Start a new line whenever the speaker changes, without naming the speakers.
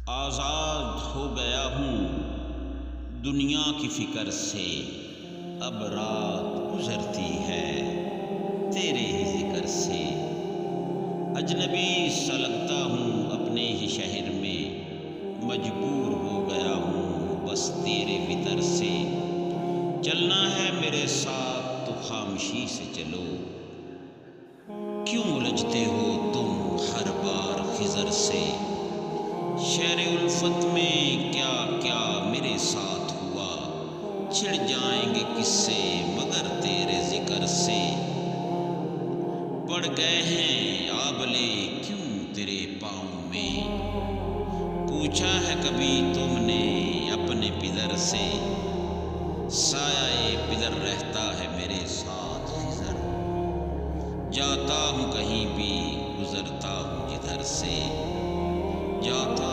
آزاد ہو گیا ہوں دنیا کی فکر سے، اب رات گزرتی ہے تیرے ہی ذکر سے۔ اجنبی سا لگتا ہوں اپنے ہی شہر میں، مجبور ہو گیا ہوں بس تیرے فطر سے۔ چلنا ہے میرے ساتھ تو خاموشی سے چلو، کیوں الجھتے ہو تم ہر بار خضر سے؟ شہر الفت میں کیا کیا میرے ساتھ ہوا، چھڑ جائیں گے قصے مگر تیرے ذکر سے۔ پڑ گئے ہیں آبلے کیوں تیرے پاؤں میں، پوچھا ہے کبھی تم نے اپنے پدر سے؟ سایہ پدر رہتا ہے میرے ساتھ خضر، جاتا ہوں کہیں بھی گزرتا ہوں جدھر سے، جاتا